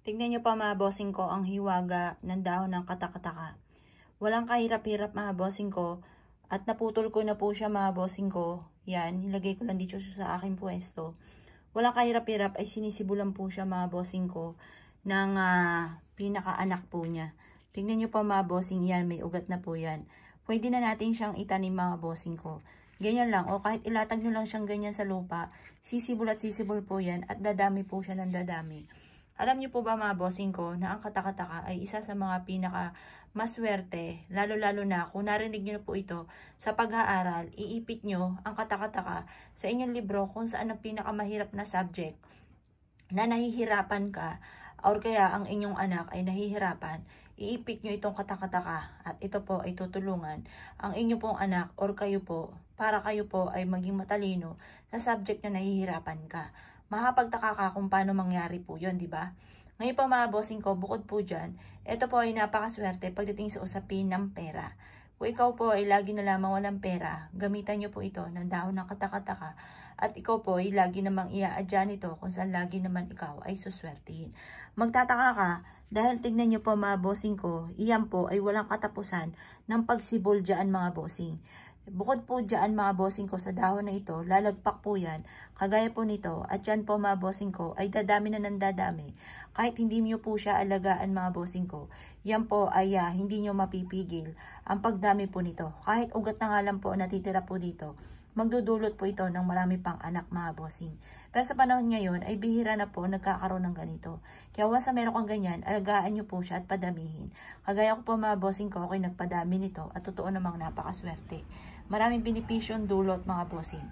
Tignan nyo pa mga bossing ko ang hiwaga ng dahon ng katakataka. Walang kahirap-hirap mga bossing ko. At naputol ko na po siya mga bossing ko. Yan, nilagay ko lang dito sa aking pwesto. Walang kahirap-hirap ay sinisibulan po siya mga bossing ko ng pinaka-anak po niya. Tignan nyo pa mga bossing yan, may ugat na po yan. Pwede na natin siyang itanim mga bossing ko. Ganyan lang, o kahit ilatag nyo lang siyang ganyan sa lupa, sisibol at sisibol po yan at dadami po siya ng dadami. Alam niyo po ba mga bossing ko na ang katakataka ay isa sa mga pinaka maswerte, lalo-lalo na kung narinig niyo po ito sa pag-aaral, iipit niyo ang katakataka sa inyong libro kung saan ang pinakamahirap na subject na nahihirapan ka or kaya ang inyong anak ay nahihirapan, iipit nyo itong katakataka at ito po ay tutulungan ang inyo pong anak or kayo po para kayo po ay maging matalino sa subject na nahihirapan ka. Makapagtaka ka kung paano mangyari po yun, di ba? Ngayon pa mga bossing ko, bukod po dyan, ito po ay napakaswerte pagdating sa usapin ng pera. Kung ikaw po ay lagi na lamang walang pera, gamitan nyo po ito ng dahon ng katakataka at ikaw po ay lagi namang ia-adya nito kung saan lagi naman ikaw ay suswertihin. Magtataka ka dahil tignan nyo po mga bossing ko, iyan po ay walang katapusan ng pagsibol dyan mga bossing. Bukod po dyan mga bossing ko sa dahon na ito, lalagpak po yan, kagaya po nito, at yan po mga bossing ko ay dadami na ng dadami. Kahit hindi nyo po siya alagaan mga bossing ko, yan po ay hindi nyo mapipigil ang pagdami po nito. Kahit ugat na nga lang po natitira po dito, magdudulot po ito ng marami pang anak mga bossing. Pero sa panahon ngayon ay bihira na po nagkakaroon ng ganito. Kaya once meron kang ganyan, alagaan nyo po siya at padamihin. Kagaya ko po mga bossing ko, ako'y nagpadami nito at totoo namang napakaswerte. Maraming benepisyon dulot mga bossing.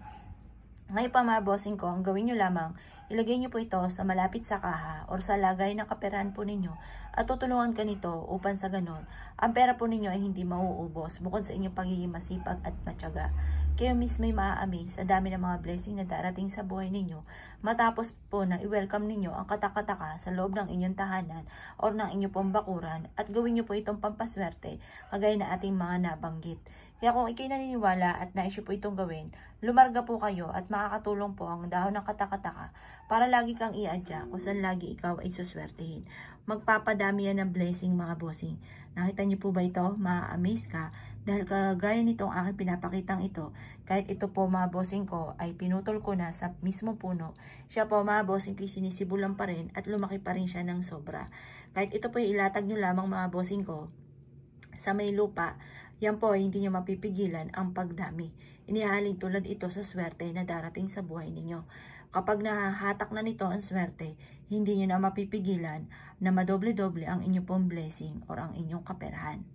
Ngayon pa mga bossing ko, ang gawin nyo lamang, ilagay nyo po ito sa malapit sa kaha or sa lagay ng kaperahan po ninyo at tutulungan ka nito upang sa ganon, ang pera po ninyo ay hindi mauubos bukod sa inyong pagiging masipag at matyaga. Kayo mismo ay maa-amaze sa dami ng mga blessing na darating sa buhay ninyo matapos po na i-welcome ninyo ang katakataka sa loob ng inyong tahanan or ng inyong pong bakuran at gawin nyo po itong pampaswerte kagaya na ating mga nabanggit. Kaya kung ikay naniniwala at nais po itong gawin, lumarga po kayo at makakatulong po ang dahon ng katakataka para lagi kang i-adya kung saan lagi ikaw ay suswertehin. Magpapadami yan ng blessing mga bossing. Nakita niyo po ba ito? Ma-amaze ka dahil kagaya nitong aking pinapakitang ito, kahit ito po mga bossing ko ay pinutol ko na sa mismo puno, siya po mga bossing ko sinisibulan pa rin at lumaki pa rin siya ng sobra. Kahit ito po ilatag nyo lamang mga bossing ko sa may lupa, yan po hindi nyo mapipigilan ang pagdami. Inihaling tulad ito sa swerte na darating sa buhay ninyo. Kapag nahahatak na nito ang swerte, hindi nyo na mapipigilan na madoble-doble ang inyong pong blessing or ang inyong kaperahan.